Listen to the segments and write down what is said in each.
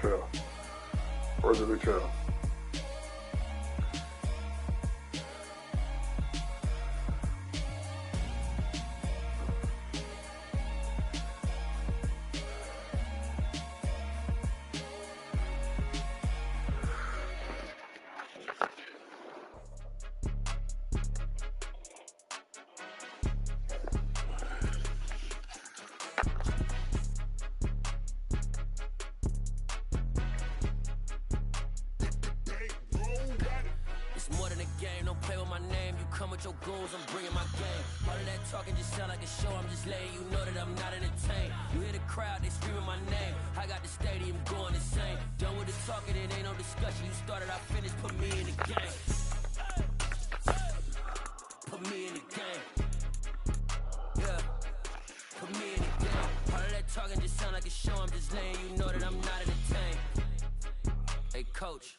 WK12. Where's the WK12? More than a game, don't play with my name. You come with your goons, I'm bringing my game. All of that talking just sound like a show. I'm just letting you know that I'm not entertained. You hear the crowd, they screaming my name. I got the stadium going insane. Done with the talking, it ain't no discussion. You started, I finished, put me in the game. Put me in the game. Yeah, put me in the game. All of that talking just sound like a show. I'm just letting you know that I'm not entertained. Hey, coach.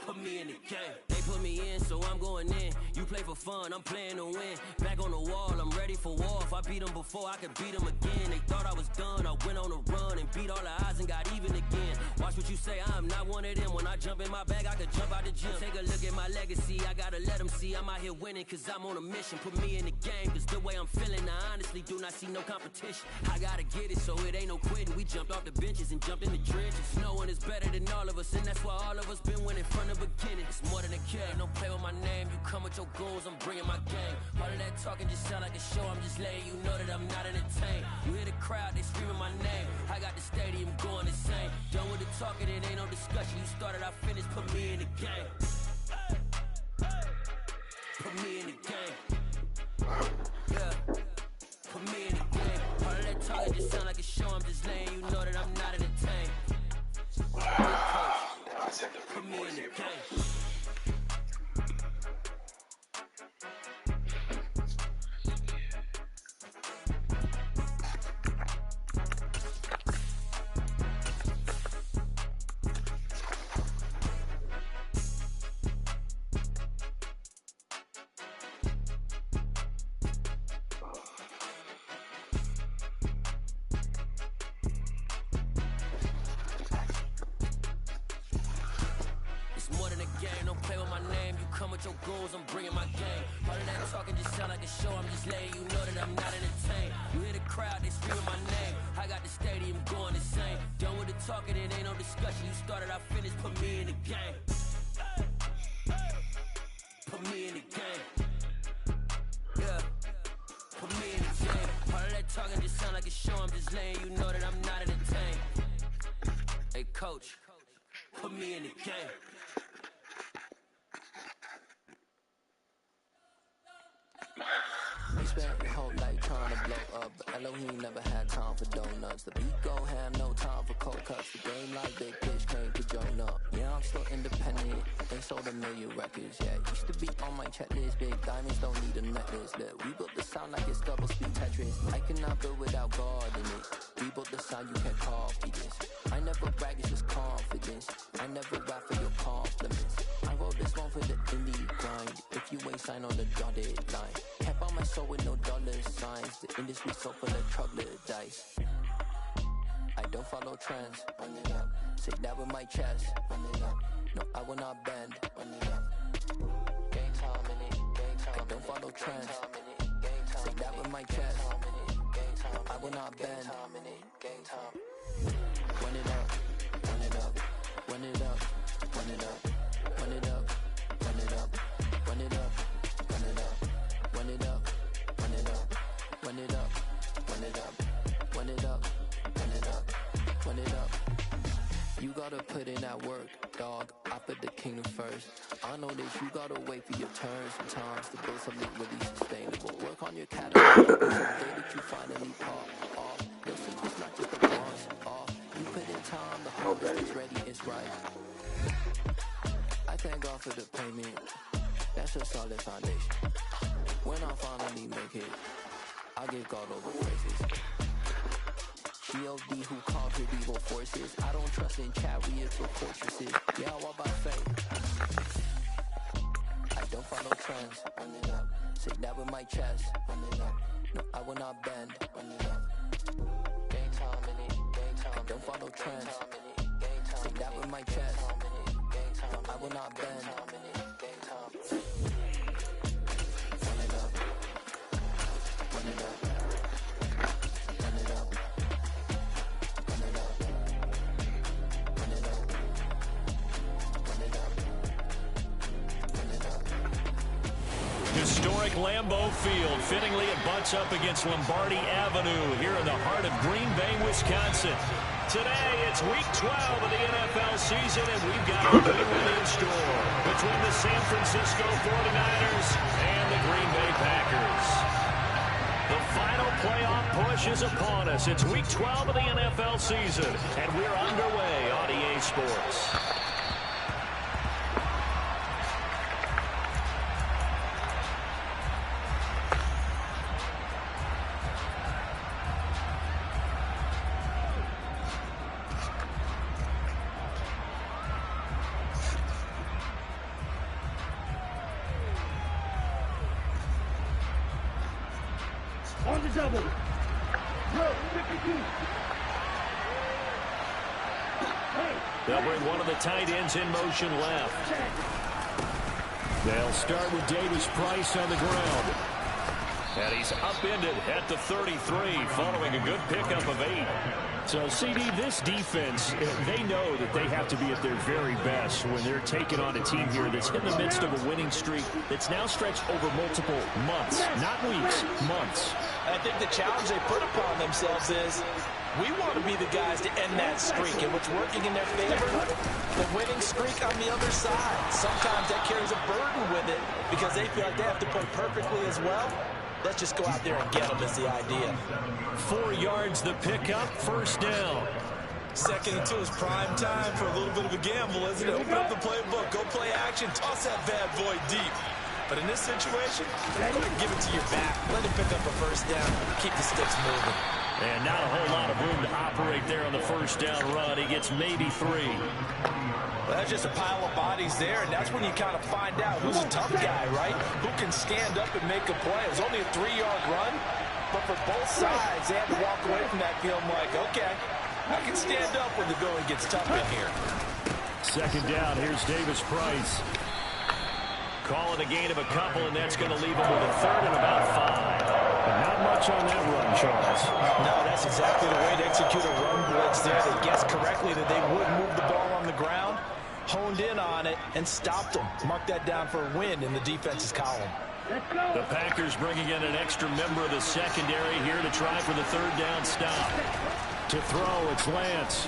Put me in the game. They put me in, so I'm going in. You play for fun, I'm playing to win. Back on the wall, I'm ready for war. If I beat them before, I could beat them again. They thought I was done, I went on a run and beat all the odds and got even again. Watch what you say, I'm not one of them. When I jump in my bag, I could jump out the gym. Take a look at my legacy, I gotta let them see I'm out here winning, cause I'm on a mission. Put me in the game, cause the way I'm feeling, I honestly do not see no competition. I gotta get it, so it ain't no quitting. We jumped off the benches and jumped in the trenches. No one is better than all of us, and that's why all of us been winning from the beginning. It's more than a game, don't play with my name. You come with your goons, I'm bringing my game. All of that talking just sound like a show. I'm just letting you know that I'm not entertained. You hear the crowd, they screaming my name. I got the stadium going insane. Done with the talking, it ain't no discussion. You started, I finished, put me in the game. Put me in the game. Yeah, put me in the game. All of that talking just sound like a show. I'm just letting you know that I'm not entertained. Put me in the game. More than a game, don't play with my name. You come with your goons, I'm bringing my game. All of that talking just sound like a show. I'm just letting you know that I'm not entertained. You hear the crowd, they screaming my name. I got the stadium going insane. Done with the talking, it ain't no discussion. You started, I finished, put me in the game. Put me in the game. Yeah, put me in the game. All of that talking just sound like a show. I'm just letting you know that I'm not entertained. Hey, coach, put me in the game. We spent the whole night trying to blow up, but Elohim never had time for donuts. The beat go ham, no time for cold cuts. The game like Big Fish came to join up. Yeah, I'm still independent. They sold 1 million records. Yeah, used to be on my checklist. Big diamonds don't need a necklace. Look, we built the sound like it's double speed Tetris. I cannot build without God in it. We built the sound, you can't copy this. I never brag, it's just confidence. I never rap for your compliments. I wrote this one for the indie grind. If you ain't signed on the dotted line, kept on my soul with no dollar signs. The industry so full of troglodytes. I don't follow trends. Say that with my chest. No, I will not bend. Game time in it. I don't follow trends. Say that with my chest. I will not bend. Run it up, run it up, run it up, run it up, run it up, run it up, run it up, run it up, run it up, run it up, run it up, run it up, run it up, run it up, run it up. You gotta put in that work, dog. I put the kingdom first. I know that you gotta wait for your turn sometimes to build something really sustainable. Work on your catalog. The day that you finally pop off. Your secret's not just a once off. You put in time, the harvest is ready, it's right. I thank God for the payment. That's a solid foundation. When I finally make it, I give God all the praises. G.O.D. who conquered evil forces. I don't trust in chariots or fortresses. Yeah, I walk by faith. I don't follow trends. Say that with my chest. No, I will not bend. Game time in it. I don't follow trends. Take that with my chest. I will not bend. Run it up. Run it up. Run it up. Run it up. Run it up. Run it up. Run it up. Historic Lambeau Field. Fittingly, it butts up against Lombardi Avenue here in the heart of Green Bay, Wisconsin. Today, it's week 12 of the NFL season, and we've got a big one in store between the San Francisco 49ers and the Green Bay Packers. The final playoff push is upon us. It's week 12 of the NFL season, and we're underway on EA Sports. On the double. They'll bring one of the tight ends in motion left. They'll start with Davis Price on the ground. And he's upended at the 33 following a good pickup of 8. So, CD, this defense, they know that they have to be at their very best when they're taking on a team here that's in the midst of a winning streak that's now stretched over multiple months, not weeks, months. I think the challenge they put upon themselves is we want to be the guys to end that streak, and what's working in their favor, the winning streak on the other side. Sometimes that carries a burden with it because they feel like they have to play perfectly as well. Let's just go out there and get them is the idea. 4 yards the pickup, first down. 2nd and 2 is prime time for a little bit of a gamble, isn't it? Open up the playbook, go play action, toss that bad boy deep. But in this situation, go ahead and give it to your back. Let him pick up a first down, keep the sticks moving. And not a whole lot of room to operate there on the first down run. He gets maybe 3. Well, that's just a pile of bodies there, and that's when you kind of find out who's a tough guy, right? Who can stand up and make a play. It was only a 3-yard run, but for both sides, they had to walk away from that feeling like, okay, I can stand up when the going gets tough in here. 2nd down, here's Davis Price. Calling a gain of a couple, and that's going to leave him with a 3rd and about 5. And not much on that run, Charles. No, that's exactly the way to execute a run blitz there. They guessed correctly that they would move the ball on the ground, honed in on it, and stopped them. Mark that down for a win in the defense's column. The Packers bringing in an extra member of the secondary here to try for the 3rd down stop. To throw, it's Lance.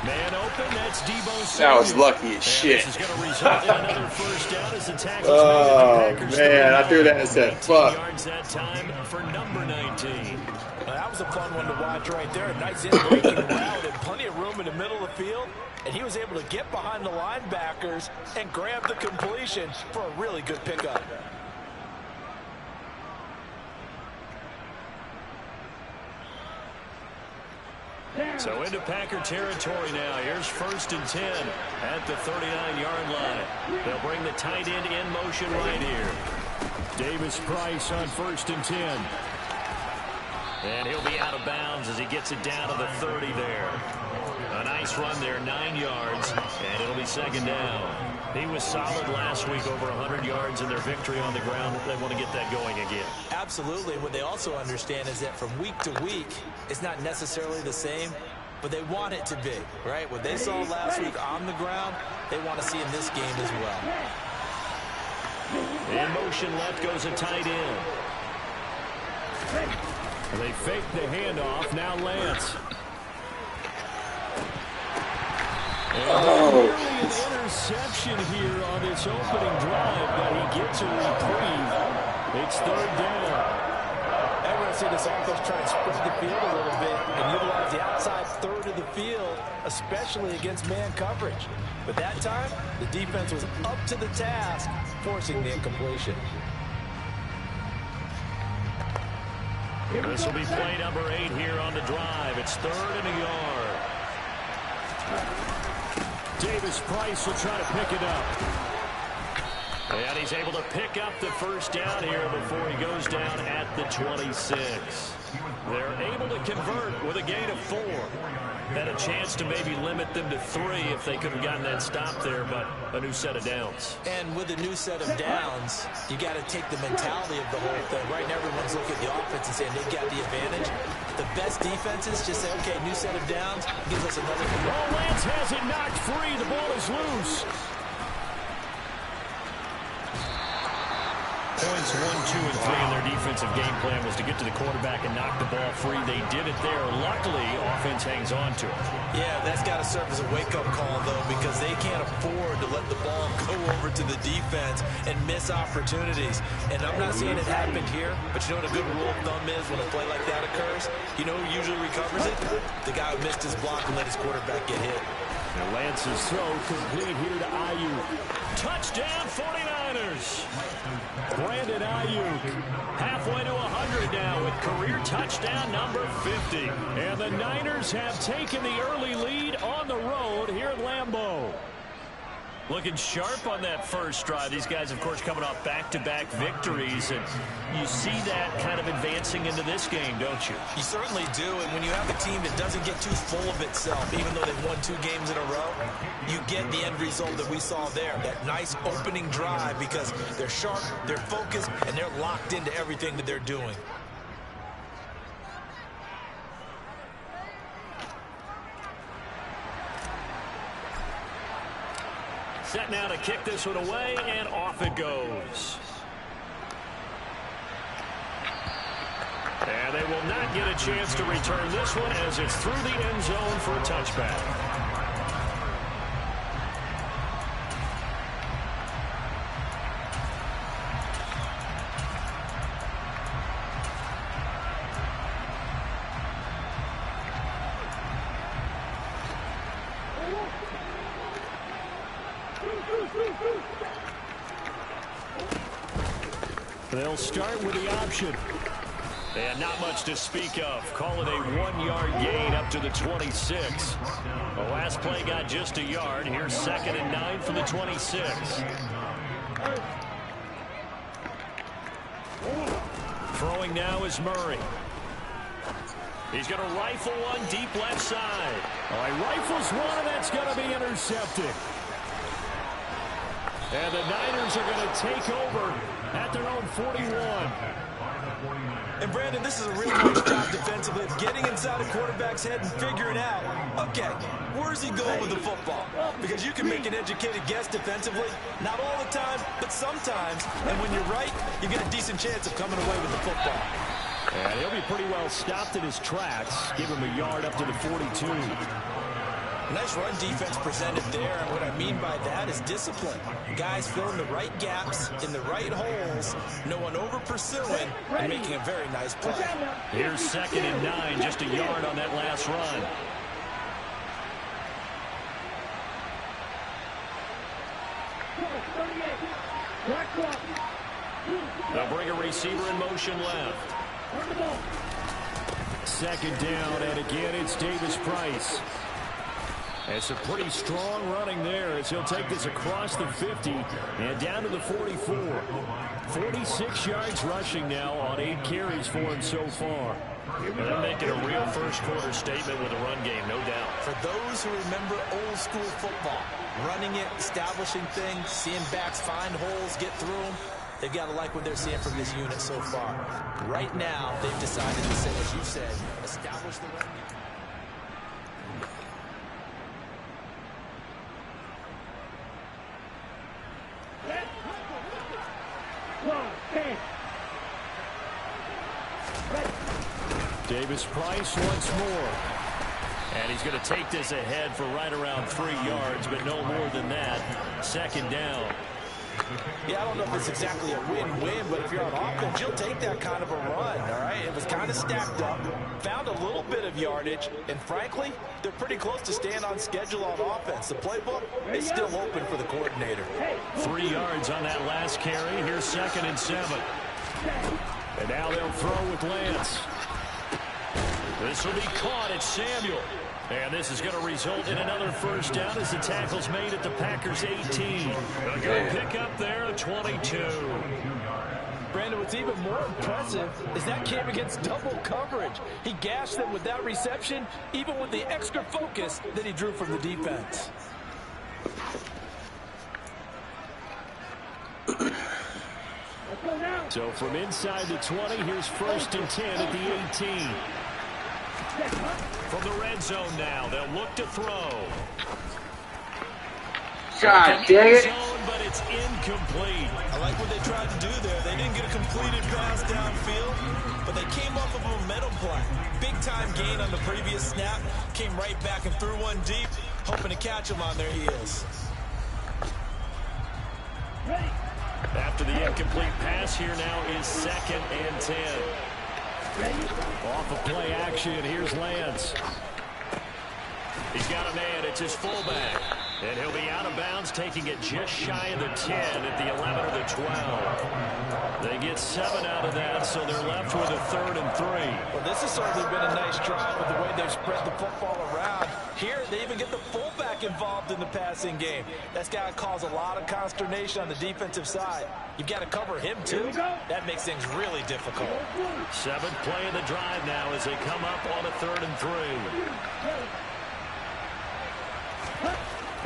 Man open, that's Debo Samuel. That was lucky as shit. This is going to result in another first down as the tackles man, I threw that and said, fuck. Yards that time for number 19. That was a fun one to watch right there. A nice in-breaking route and plenty of room in the middle of the field. And he was able to get behind the linebackers and grab the completion for a really good pickup. So into Packer territory now. Here's 1st and 10 at the 39-yard line. They'll bring the tight end in motion right here. Davis Price on 1st and 10. And he'll be out of bounds as he gets it down to the 30 there. A nice run there, 9 yards, and it'll be 2nd down. He was solid last week, over 100 yards in their victory on the ground. They want to get that going again. Absolutely. What they also understand is that from week to week, it's not necessarily the same, but they want it to be, right? What they saw last week on the ground, they want to see in this game as well. In motion left goes a tight end. They fake the handoff. Now Lance. Nearly an interception here on this opening drive, but he gets a reprieve. It's 3rd down. We're going to see this offense try and spread the field a little bit and utilize the outside 3rd of the field, especially against man coverage. But that time, the defense was up to the task, forcing the incompletion. This will be play number 8 here on the drive. It's 3rd and a yard. Davis Price will try to pick it up. And he's able to pick up the first down here before he goes down at the 26. They're able to convert with a gain of 4. Had a chance to maybe limit them to 3 if they could have gotten that stop there, but a new set of downs. And with a new set of downs, you got to take the mentality of the whole thing. Right now, everyone's looking at the offense and saying they got the advantage. The best defenses just say, okay, new set of downs, gives us another. Oh, Lance has it knocked free. The ball is loose. Points 1, 2, and 3 in their defensive game plan was to get to the quarterback and knock the ball free. They did it there. Luckily, offense hangs on to it. Yeah, that's got to serve as a wake-up call, though, because they can't afford to let the ball go over to the defense and miss opportunities. And I'm not saying it happened here, but you know what a good rule of thumb is when a play like that occurs? You know who usually recovers it? The guy who missed his block and let his quarterback get hit. And Lance's throw complete here to Ayuk. Touchdown, 49ers. Brandon Ayuk halfway to 100 now with career touchdown number 50. And the Niners have taken the early lead on the road here at Lambeau. Looking sharp on that first drive. These guys, of course, coming off back-to-back victories. And you see that kind of advancing into this game, don't you? You certainly do. And when you have a team that doesn't get too full of itself, even though they've won 2 games in a row, you get the end result that we saw there. That nice opening drive because they're sharp, they're focused, and they're locked into everything that they're doing. Set now to kick this one away, and off it goes. And they will not get a chance to return this one as it's through the end zone for a touchback. They'll start with the option. And not much to speak of. Call it a 1-yard gain up to the 26. The last play got just a yard. Here's 2nd and 9 for the 26. Throwing now is Murray. He's going to rifle one deep left side. Oh, he rifles one, and that's going to be intercepted. And the Niners are going to take over at their own 41. And Brandon, this is a really nice job defensively of getting inside a quarterback's head and figuring out, okay, where's he going with the football? Because you can make an educated guess defensively, not all the time, but sometimes. And when you're right, you get a decent chance of coming away with the football. And he'll be pretty well stopped in his tracks. Give him a yard up to the 42. Nice run defense presented there, and what I mean by that is discipline. Guys filling the right gaps in the right holes, no one over-pursuing, and making a very nice play. Here's 2nd and 9, just a yard on that last run. They'll bring a receiver in motion left. 2nd down, and again it's Davis Price. It's a pretty strong running there as he'll take this across the 50 and down to the 44. 46 yards rushing now on 8 carries for him so far. They're making a real first-quarter statement with a run game, no doubt. For those who remember old-school football, running it, establishing things, seeing backs find holes, get through them, they've got to like what they're seeing from this unit so far. Right now, they've decided to say, as you said, establish the run game. Davis Price once more. And he's going to take this ahead for right around 3 yards, but no more than that. 2nd down. Yeah, I don't know if it's exactly a win-win, but if you're on offense, you'll take that kind of a run, all right? It was kind of stacked up, found a little bit of yardage, and frankly, they're pretty close to staying on schedule on offense. The playbook is still open for the coordinator. 3 yards on that last carry. Here's 2nd and 7. And now they'll throw with Lance. This will be caught at Samuel. And this is going to result in another first down as the tackle's made at the Packers' 18. A good pickup there at 22. Brandon, what's even more impressive is that came against double coverage. He gashed them with that reception, even with the extra focus that he drew from the defense. So from inside the 20, here's 1st and 10 at the 18. From the red zone now, they'll look to throw. God dang it. Zone, but it's incomplete. I like what they tried to do there. They didn't get a completed pass downfield, but they came off of a momentum play. Big-time gain on the previous snap. Came right back and threw one deep, hoping to catch them on their heels. After the incomplete pass, here now is 2nd and 10. Off of play action, here's Lance. He's got a man, it's his fullback. And he'll be out of bounds, taking it just shy of the 10 at the 11 or the 12. They get 7 out of that, so they're left with a 3rd and 3. Well, this has certainly been a nice drive with the way they've spread the football around. Here, they even get the fullback involved in the passing game. That's got to cause a lot of consternation on the defensive side. You've got to cover him, too. That makes things really difficult. 7th play of the drive now as they come up on a 3rd and 3.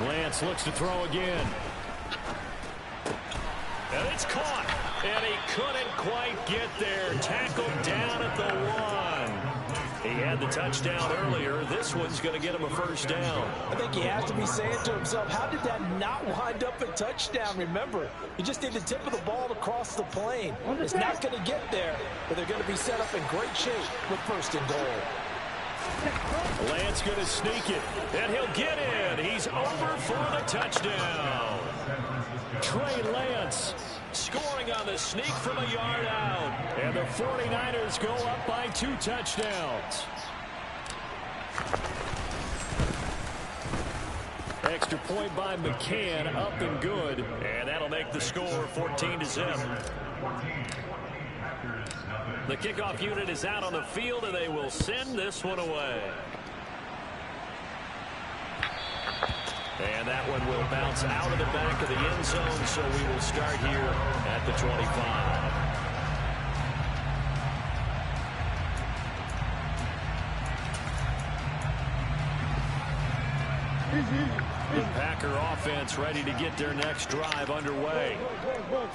Lance looks to throw again. And it's caught. And he couldn't quite get there. Tackled down at the 1. He had the touchdown earlier. This one's going to get him a first down. I think he has to be saying to himself, how did that not wind up a touchdown? Remember, you just need the tip of the ball to cross the plane. It's not going to get there, but they're going to be set up in great shape with 1st and goal. Lance going to sneak it, and he'll get in. He's over for the touchdown. Trey Lance scoring on the sneak from a yard out. And the 49ers go up by 2 touchdowns. Extra point by McCann, up and good. And that'll make the score 14-0. The kickoff unit is out on the field, and they will send this one away. And that one will bounce out of the back of the end zone, so we will start here at the 25. The Packer offense ready to get their next drive underway.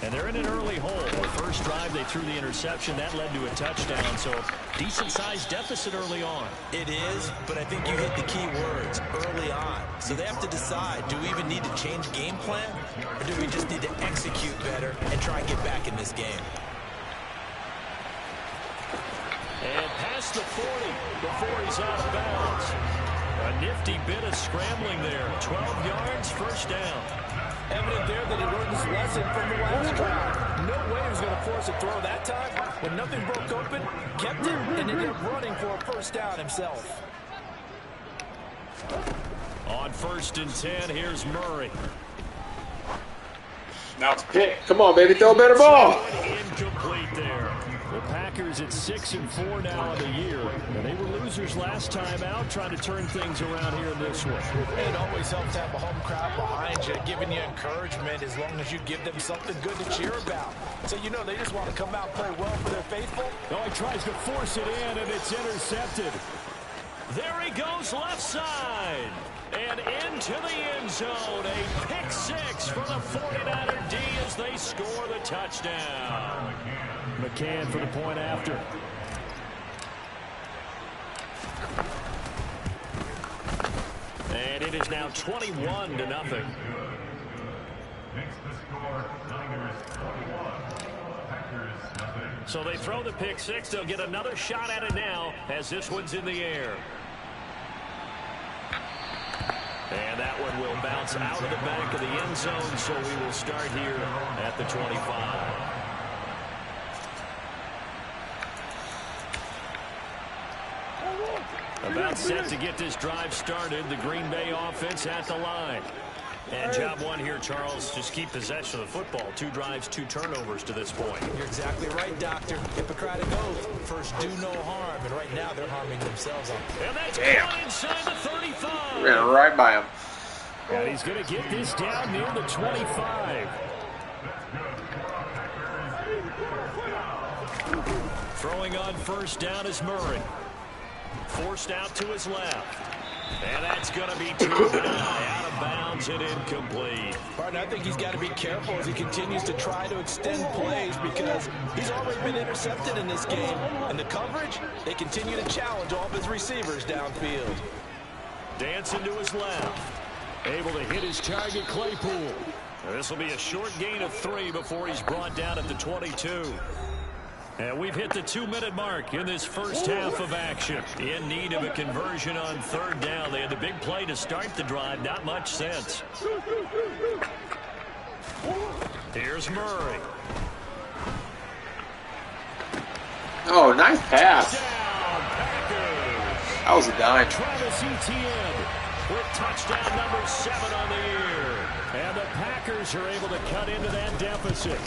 And they're in an early hole. The first drive, they threw the interception. That led to a touchdown, so decent-sized deficit early on. It is, but I think you hit the key words, early on. So they have to decide, do we even need to change game plan, or do we just need to execute better and try and get back in this game? And past the 40 before he's out of bounds. A nifty bit of scrambling there. 12 yards, first down. Evident there that he learned his lesson from the last drive. No way he was going to force a throw that time. When nothing broke open, kept it, and ended up running for a first down himself. On 1st and 10, here's Murray. Now it's pick. Come on, baby. Throw a better ball. Incomplete there. The Packers at 6-4 now in the year. And they were losers last time out, trying to turn things around here in this one. It always helps to have a home crowd behind you, giving you encouragement as long as you give them something good to cheer about. So you know they just want to come out and play well for their faithful. Oh, he tries to force it in, and it's intercepted. There he goes left side. And into the end zone. A pick 6 for the 49er D as they score the touchdown. McCann for the point after. And it is now 21-0. So they throw the pick 6. They'll get another shot at it now as this one's in the air. And that one will bounce out of the back of the end zone, so we will start here at the 25. About set to get this drive started. The Green Bay offense at the line. And job one here, Charles, just keep possession of the football. 2 drives, 2 turnovers to this point. You're exactly right, Doctor. Hippocratic oath. First, do no harm. And right now, they're harming themselves. And that's caught inside the 35. Ran right by him. And he's going to get this down near the 25. Throwing on first down is Murray. Forced out to his left. And that's going to be too high, out of bounds and incomplete. Partner, I think he's got to be careful as he continues to try to extend plays because he's already been intercepted in this game. And the coverage, they continue to challenge all of his receivers downfield. Dancing to his left. Able to hit his target, Claypool. This will be a short gain of 3 before he's brought down at the 22. And we've hit the 2-minute mark in this first half of action. In need of a conversion on 3rd down. They had the big play to start the drive. Not much sense. Here's Murray. Oh, nice pass. Touchdown, Packers. That was a dime. Travis Etienne with touchdown number 7 on the year. And the Packers are able to cut into that deficit.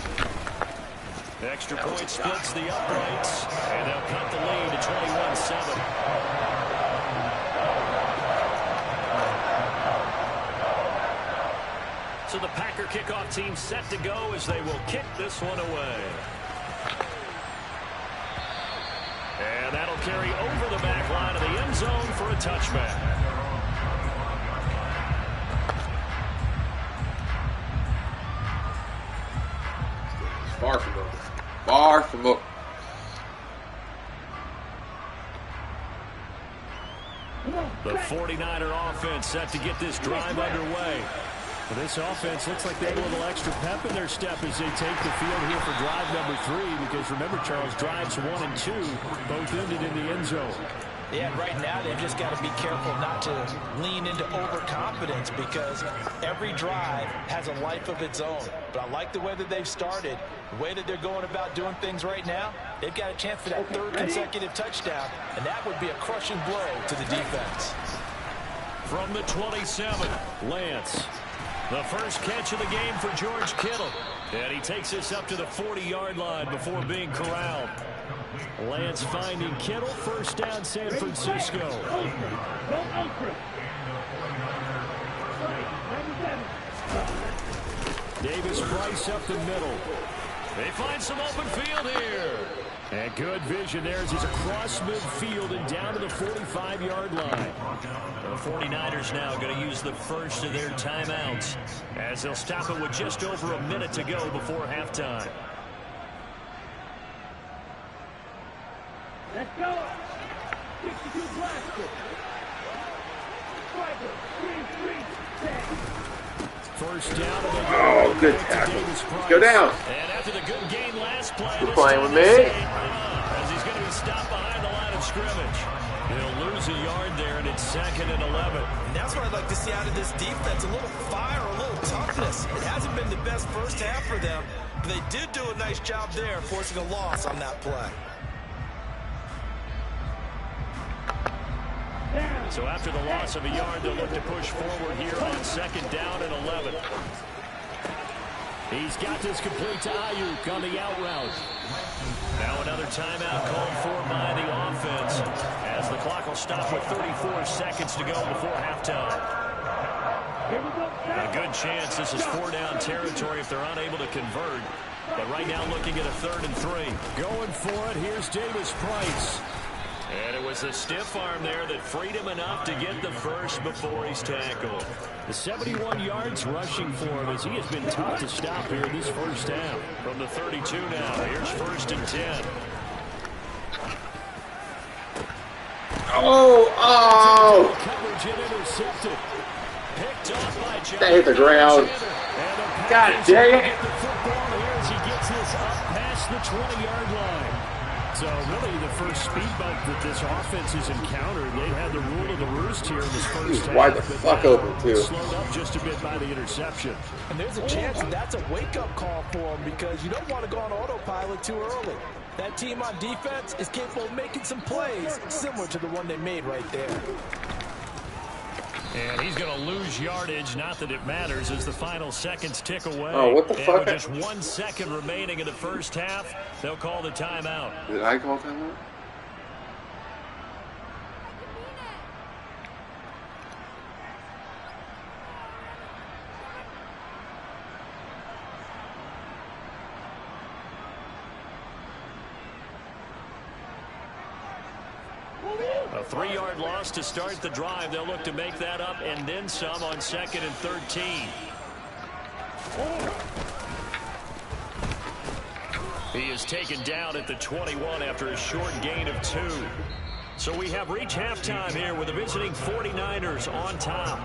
Extra point splits the uprights, and they'll cut the lead to 21-7. So the Packer kickoff team set to go as they will kick this one away. And that'll carry over the back line of the end zone for a touchback. Far from over. Far from over. The 49er offense set to get this drive underway. Well, this offense looks like they have a little extra pep in their step as they take the field here for drive number 3. Because remember, Charles, drives 1 and 2 both ended in the end zone. Yeah, right now they've just got to be careful not to lean into overconfidence because every drive has a life of its own. But I like the way that they've started, the way that they're going about doing things right now. They've got a chance for that 3rd consecutive touchdown, and that would be a crushing blow to the defense. From the 27, Lance. The first catch of the game for George Kittle. And he takes this up to the 40-yard line before being corralled. Lance finding Kittle, first down San Francisco. Davis Price up the middle. They find some open field here. And good vision there as he's across midfield and down to the 45-yard line. The 49ers now going to use the first of their timeouts as they'll stop it with just over a minute to go before halftime. Let's go. 62 Blaster. Striker, 3-3-7. First down. Oh, good tackle. Go down. And after the good game last play, you're playing with me. As he's going to be stopped behind the line of scrimmage. They'll lose a yard there, and it's 2nd and 11. And that's what I'd like to see out of this defense, a little fire, a little toughness. It hasn't been the best first half for them, but they did do a nice job there, forcing a loss on that play. So after the loss of a yard, they'll look to push forward here on 2nd down and 11. He's got this complete to Ayuk on the out route. Now another timeout called for by the offense as the clock will stop with 34 seconds to go before halftime. A good chance this is 4-down territory if they're unable to convert. But right now looking at a 3rd and 3. Going for it, here's Davis Price. And it was the stiff arm there that freed him enough to get the first before he's tackled. The 71 yards rushing for him as he has been tough to stop here in this first half. From the 32 now, here's 1st and 10. Oh! Coverage and intercepted. Picked off by John. That hit the ground. God dang it. The football here as he gets this up past the 20-yard line. So really the first speed bump that this offense has encountered, they've had the rule of the roost here in this first half. Wide the fuck open, too. Slowed up just a bit by the interception. And there's a chance that that's a wake-up call for them because you don't want to go on autopilot too early. That team on defense is capable of making some plays similar to the one they made right there. And he's going to lose yardage. Not that it matters as the final seconds tick away. Oh, what the and fuck? with just 1 second remaining in the first half, they'll call the timeout. Did I call timeout? A 3-yard loss to start the drive. They'll look to make that up and then some on 2nd and 13. He is taken down at the 21 after a short gain of 2. So we have reached halftime here with the visiting 49ers on top.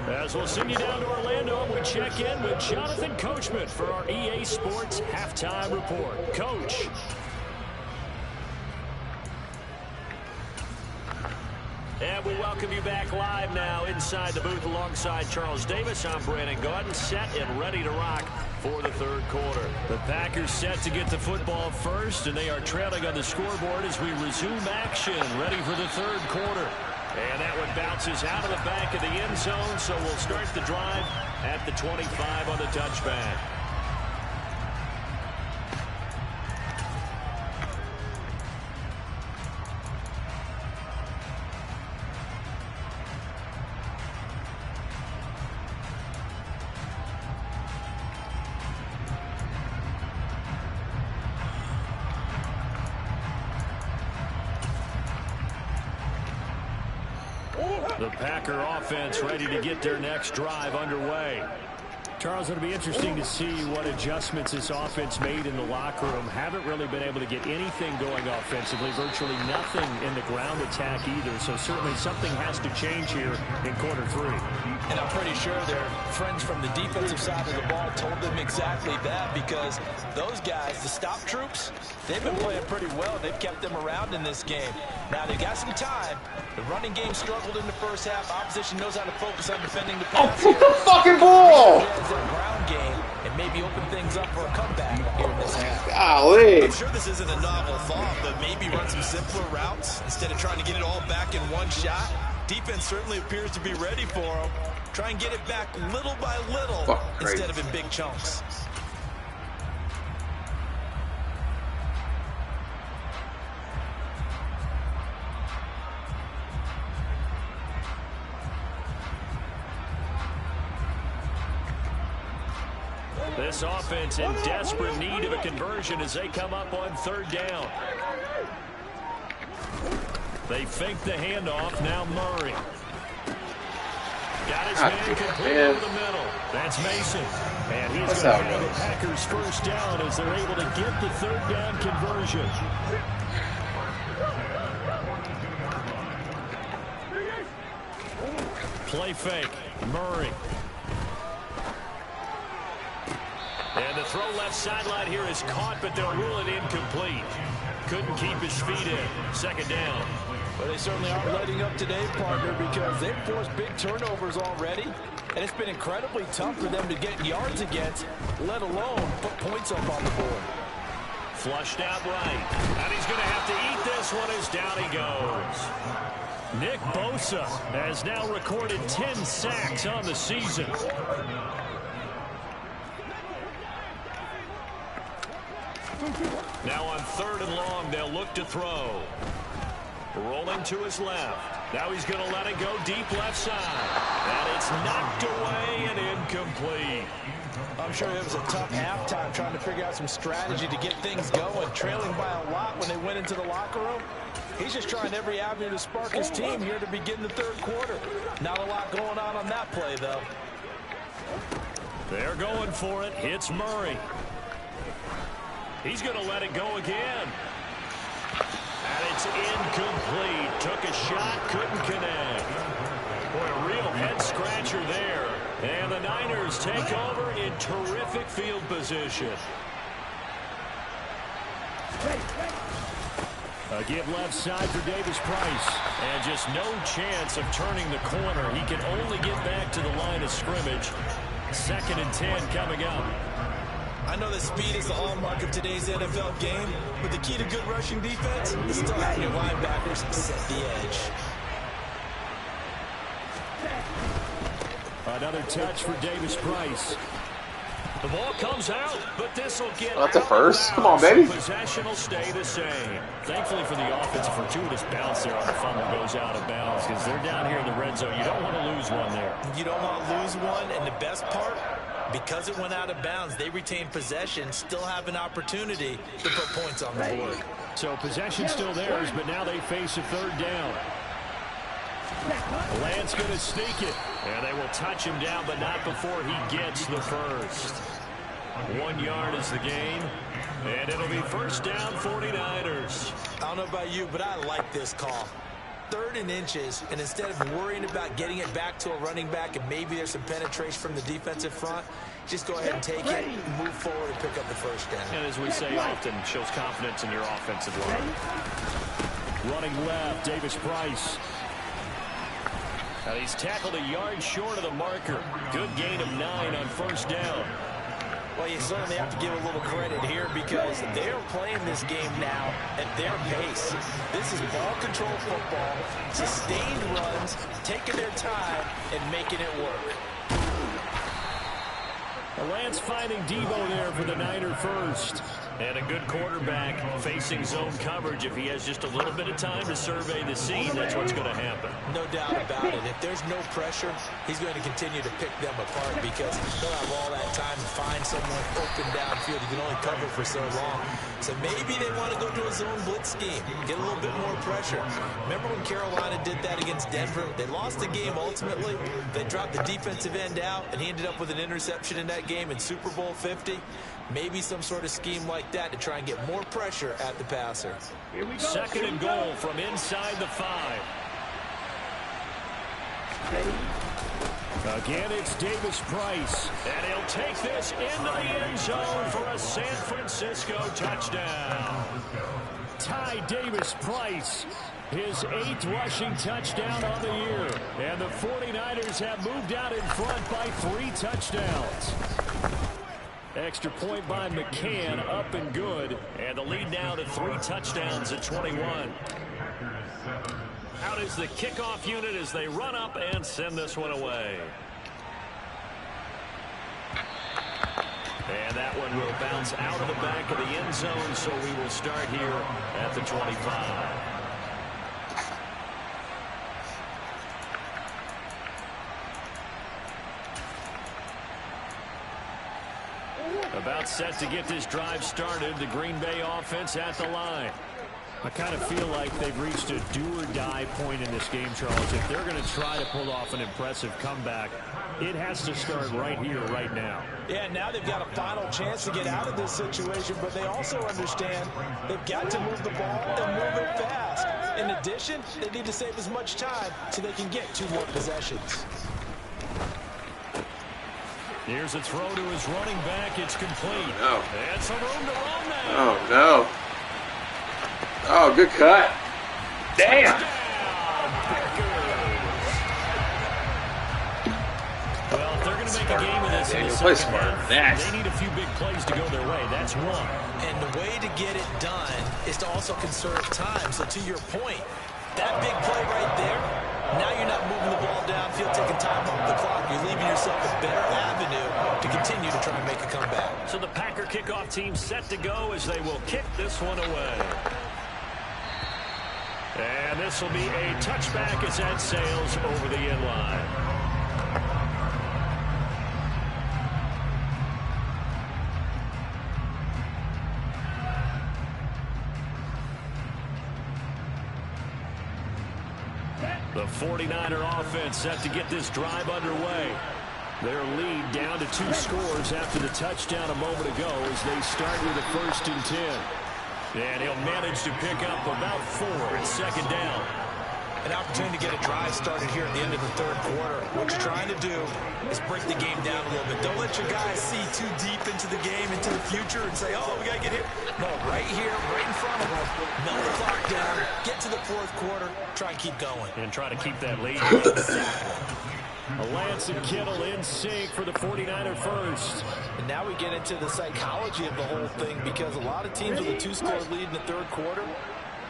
As we'll send you down to Orlando, and we check in with Jonathan Coachman for our EA Sports Halftime Report. Coach. And we welcome you back live now inside the booth alongside Charles Davis. I'm Brandon Gordon, set and ready to rock for the third quarter. The Packers set to get the football first, and they are trailing on the scoreboard as we resume action, ready for the third quarter. And that one bounces out of the back of the end zone, so we'll start the drive at the 25 on the touchback. The Packer offense ready to get their next drive underway. Charles, it'll be interesting to see what adjustments this offense made in the locker room. Haven't really been able to get anything going offensively, virtually nothing in the ground attack either. So certainly something has to change here in quarter 3. And I'm pretty sure their friends from the defensive side of the ball told them exactly that, because those guys, the stop troops, they've been playing pretty well. They've kept them around in this game. Now, they've got some time. The running game struggled in the first half. Opposition knows how to focus on defending the pass. Oh, the fucking ball! Their ground game and maybe open things up for a comeback here in this half. Golly. I'm sure this isn't a novel thought, but maybe run some simpler routes instead of trying to get it all back in one shot. Defense certainly appears to be ready for them. Try and get it back little by little instead of in big chunks. This offense in desperate need of a conversion as they come up on 3rd down. They fake the handoff. Now Murray. Got his man complete over the middle. That's Mason. And he's going to have the Packers first down as they're able to get the 3rd down conversion. Play fake. Murray. And the throw left sideline here is caught, but they'll rule it incomplete. Couldn't keep his feet in. 2nd down. Well, they certainly aren't letting up today, partner, because they've forced big turnovers already. And it's been incredibly tough for them to get yards against, let alone put points up on the board. Flushed out right. And he's going to have to eat this one as down he goes. Nick Bosa has now recorded 10 sacks on the season. Now on 3rd and long, they'll look to throw. Rolling to his left. Now he's going to let it go deep left side. And it's knocked away and incomplete. I'm sure it was a tough halftime trying to figure out some strategy to get things going. Trailing by a lot when they went into the locker room. He's just trying every avenue to spark his team here to begin the 3rd quarter. Not a lot going on that play, though. They're going for it. It's Murray. He's going to let it go again. And it's incomplete. Took a shot, couldn't connect. Boy, a real head-scratcher there. And the Niners take over in terrific field position. A give left side for Davis Price. And just no chance of turning the corner. He can only get back to the line of scrimmage. 2nd and 10 coming up. I know that speed is the hallmark of today's NFL game, but the key to good rushing defense is still having your linebackers set the edge. Another touch for Davis Price. The ball comes out, but this will get that's a first. Come on, baby. Possession will stay the same. Thankfully for the offense, a fortuitous bounce there on the fumble goes out of bounds because they're down here in the red zone. You don't want to lose one there. You don't want to lose one, and the best part, because it went out of bounds, they retain possession, still have an opportunity to put points on the board. So possession still theirs, but now they face a third down. Lance going to sneak it. And they will touch him down, but not before he gets the first. 1 yard is the gain. And it'll be first down 49ers. I don't know about you, but I like this call. 3rd and inches, and instead of worrying about getting it back to a running back and maybe there's some penetration from the defensive front, just go ahead and take it, move forward, and pick up the first down. And as we say often, shows confidence in your offensive line. Running left, Davis Price. Now he's tackled a yard short of the marker. Good gain of 9 on first down. Well, you certainly have to give a little credit here because they're playing this game now at their pace. This is ball control football, sustained runs, taking their time, and making it work. Lance finding Debo there for the Niner first. And a good quarterback facing zone coverage. If he has just a little bit of time to survey the scene, that's what's going to happen. No doubt about it. If there's no pressure, he's going to continue to pick them apart because he'll have all that time to find someone open downfield. He can only cover for so long. So maybe they want to go to a zone blitz scheme, get a little bit more pressure. Remember when Carolina did that against Denver? They lost the game ultimately. They dropped the defensive end out, and he ended up with an interception in that game in Super Bowl 50. Maybe some sort of scheme like that to try and get more pressure at the passer. Second and goal from inside the 5. Again, it's Davis Price. And he'll take this into the end zone for a San Francisco touchdown. Ty Davis Price, his 8th rushing touchdown on the year. And the 49ers have moved out in front by 3 touchdowns. Extra point by McCann, up and good. And the lead now to 3 touchdowns at 21. Out is the kickoff unit as they run up and send this one away. And that one will bounce out of the back of the end zone, so we will start here at the 25. About set to get this drive started. The Green Bay offense at the line. I kind of feel like they've reached a do-or-die point in this game, Charles. If they're going to try to pull off an impressive comeback, it has to start right here, right now. Yeah, now they've got a final chance to get out of this situation, but they also understand they've got to move the ball and move it fast. In addition, they need to save as much time so they can get 2 more possessions. Here's a throw to his running back. It's complete. Oh, no. And some room to run now. Oh, no. Oh, good cut. Damn. Well, if they're going to make a game of this in the second half, they need a few big plays to go their way. That's one. And the way to get it done is to also conserve time. So to your point, that big play right there, now you're not moving the ball downfield, taking time off the clock. You're leaving yourself a better avenue to continue to try and make a comeback. So the Packer kickoff team set to go as they will kick this one away. And this will be a touchback as that sails over the end line. The 49er offense set to get this drive underway. Their lead down to 2 scores after the touchdown a moment ago as they start with a 1st and 10. And he'll manage to pick up about 4 at second down. An opportunity to get a drive started here at the end of the 3rd quarter. What you're trying to do is break the game down a little bit. Don't let your guys see too deep into the game, into the future, and say, oh, we got to get here. No, right here, right in front of them. Melt the clock down, get to the 4th quarter, try and keep going. And try to keep that lead. Lance and Kittle in sync for the 49er first. And now we get into the psychology of the whole thing because a lot of teams with a 2-score lead in the 3rd quarter,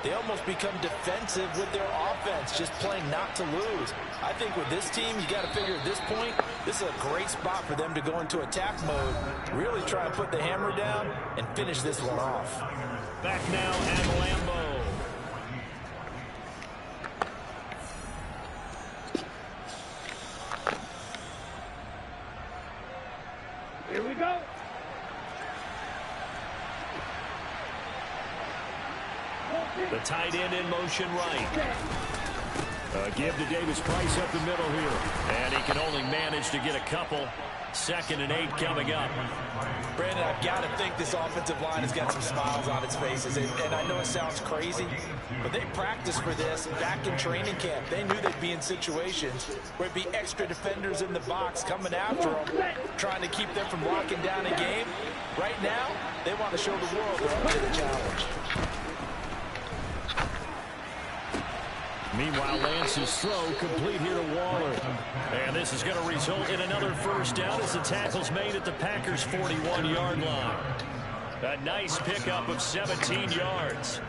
they almost become defensive with their offense, just playing not to lose. I think with this team, you got to figure at this point, This is a great spot for them to go into attack mode, really try and put the hammer down and finish this one off. Back now at Lambeau. Here we go. The tight end in motion right. Give to Davis Price up the middle here. And he can only manage to get a couple. 2nd and 8 coming up. Brandon, I've got to think this offensive line has got some smiles on its faces. And I know it sounds crazy, but they practiced for this back in training camp. They knew they'd be in situations where it'd be extra defenders in the box coming after them, trying to keep them from locking down a game. Right now, they want to show the world they're up to the challenge. Meanwhile, Lance's throw complete here to Waller. And this is going to result in another first down as the tackle's made at the Packers' 41-yard line. A nice pickup of 17 yards.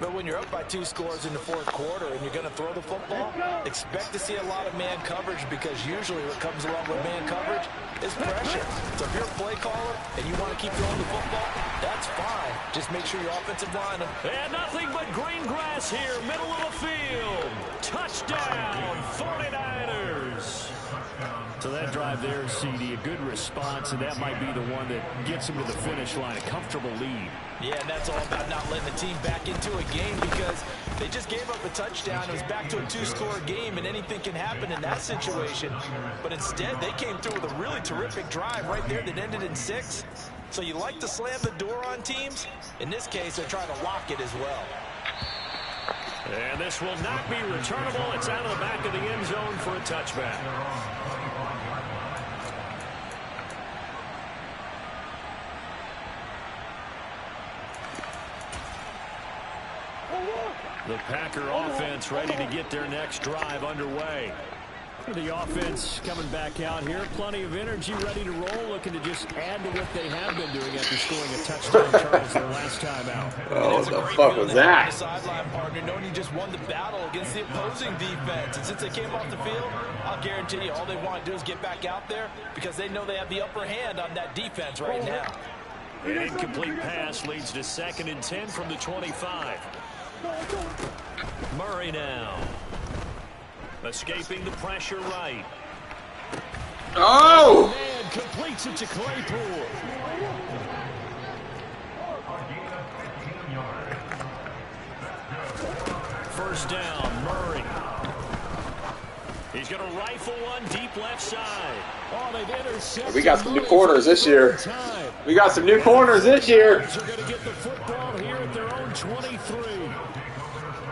But when you're up by 2 scores in the 4th quarter and you're going to throw the football, expect to see a lot of man coverage, because usually what comes along with man coverage is pressure. So if you're a play caller and you want to keep throwing the football, that's fine. Just make sure your offensive line... And nothing but green grass here, middle of the field. Touchdown, 49ers. So that drive there, CD, a good response, and that might be the one that gets them to the finish line, a comfortable lead. Yeah, and that's all about not letting the team back into a game, because they just gave up a touchdown. It was back to a 2-score game, and anything can happen in that situation. But instead, they came through with a really terrific drive right there that ended in 6. So you like to slam the door on teams. In this case, they're trying to lock it as well. And this will not be returnable. It's out of the back of the end zone for a touchback. The Packer offense ready to get their next drive underway. The offense coming back out here. Plenty of energy, ready to roll, looking to just add to what they have been doing after scoring a touchdown, Charles, their last time out. Oh, what the fuck was that? Sideline partner, knowing you just won the battle against the opposing defense. And since they came off the field, I'll guarantee you all they want to do is get back out there, because they know they have the upper hand on that defense right now. An incomplete pass leads to 2nd and 10 from the 25. Murray now. Escaping the pressure right. Oh! Man completes it to Claypool. First down, Murray. He's going to rifle one deep left side. Oh, they've intercepted. We got some new corners this year. We got some new corners this year. They're going to get the football here at their own 23.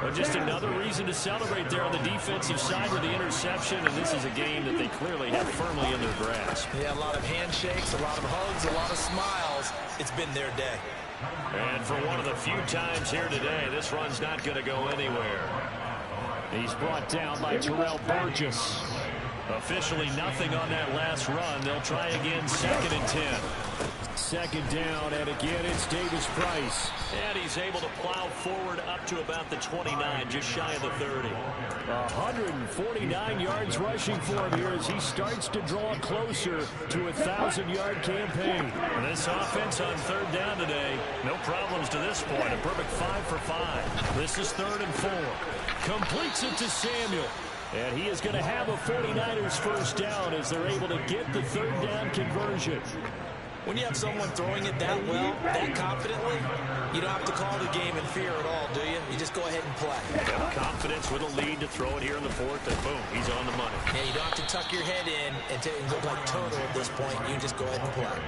Well, just another reason to celebrate there on the defensive side with the interception, and this is a game that they clearly have firmly in their grasp. Yeah, a lot of handshakes, a lot of hugs, a lot of smiles. It's been their day. And for one of the few times here today, this run's not going to go anywhere. He's brought down by Terrell Burgess. Officially nothing on that last run. They'll try again, 2nd and 10. 2nd down, and again it's Davis Price. And he's able to plow forward up to about the 29, just shy of the 30. 149 yards rushing for him here as he starts to draw closer to a 1,000-yard campaign. And this offense on 3rd down today, no problems to this point. A perfect 5 for 5. This is 3rd and 4. Completes it to Samuel. And he is going to have a 49ers first down as they're able to get the 3rd down conversion. When you have someone throwing it that well, that confidently, you don't have to call the game in fear at all, do you? You just go ahead and play. Have confidence with a lead to throw it here in the 4th, and boom, he's on the money. Yeah, you don't have to tuck your head in and look like Turtle at this point. You just go ahead and play.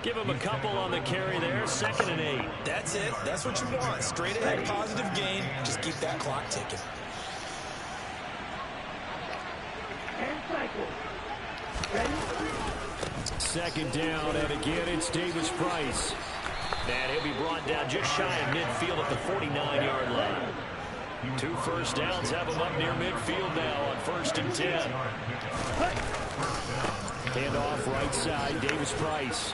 Give him a couple on the carry there, 2nd and 8. That's it. That's what you want. Straight ahead, positive gain. Just keep that clock ticking. And cycle. Ready? 2nd down, and again it's Davis Price. And he'll be brought down just shy of midfield at the 49-yard line. 2 first downs have him up near midfield now on 1st and 10. Hand off right side, Davis Price.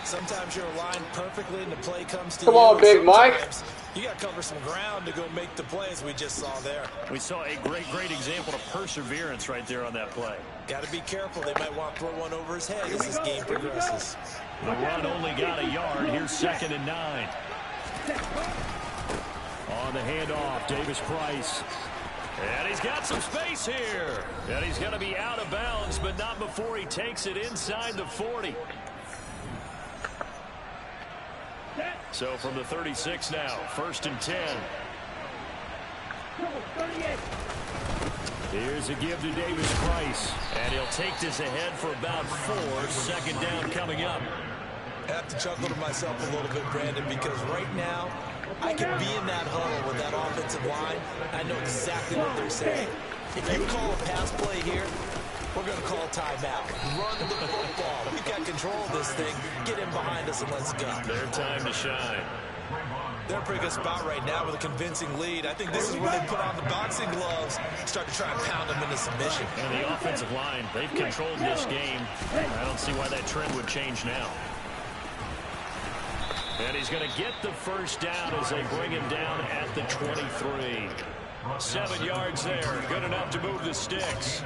Sometimes you're aligned perfectly and the play comes to Come you. on, Big Mike. You got to cover some ground to go make the plays we just saw there. We saw a great example of perseverance right there on that play. Got to be careful. They might want to throw one over his head as this game progresses. The run only got a yard. Here's 2nd and 9. On the handoff, Davis Price. And he's got some space here. And he's going to be out of bounds, but not before he takes it inside the 40. So from the 36 now, 1st and 10. Here's a give to Davis Price. And he'll take this ahead for about 4. 2nd down coming up. I have to chuckle to myself a little bit, Brandon, because right now I can be in that huddle with that offensive line. I know exactly what they're saying. If you call a pass play here, we're going to call timeout. Run the football. We've got control of this thing. Get in behind us and let's go. Their time to shine. They're in a pretty good spot right now with a convincing lead. I think this is where they put on the boxing gloves, start to try and pound them into submission. And the offensive line, they've controlled this game. I don't see why that trend would change now. And he's going to get the 1st down as they bring him down at the 23. 7 yards there. Good enough to move the sticks.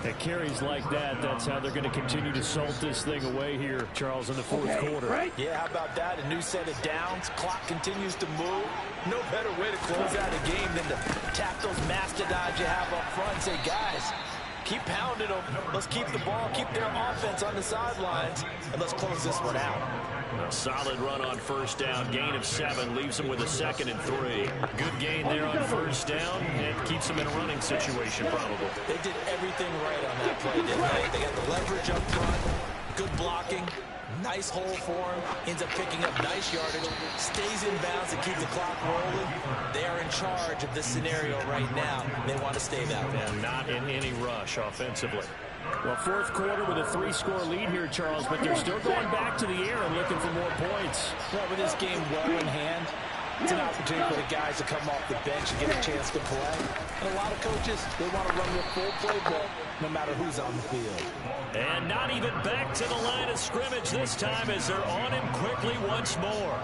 At carries like that, that's how they're going to continue to salt this thing away here, Charles, in the 4th quarter. Right? Yeah, how about that? A new set of downs. Clock continues to move. No better way to close out a game than to tap those mastodons you have up front and say, guys, keep pounding them. Let's keep the ball, keep their offense on the sidelines, and let's close this one out. A solid run on 1st down. Gain of 7 leaves him with a 2nd and 3. Good gain there on 1st down and keeps him in a running situation probably. They did everything right on that play, didn't they? They got the leverage up front, good blocking, nice hole for him, ends up picking up nice yardage, stays in bounds to keep the clock rolling. They are in charge of this scenario right now. They want to stay that way. And not in any rush offensively. Well, 4th quarter with a 3-score lead here, Charles, but they're still going back to the air and looking for more points. Well, with this game well in hand, it's an opportunity for the guys to come off the bench and get a chance to play. And a lot of coaches, they want to run the full playbook no matter who's on the field. And not even back to the line of scrimmage this time as they're on him quickly once more.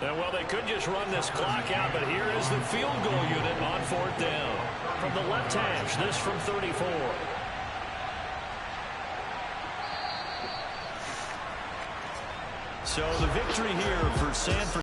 And, well, they could just run this clock out, but here is the field goal unit on 4th down. From the left hash, this from 34. So the victory here for San Francisco.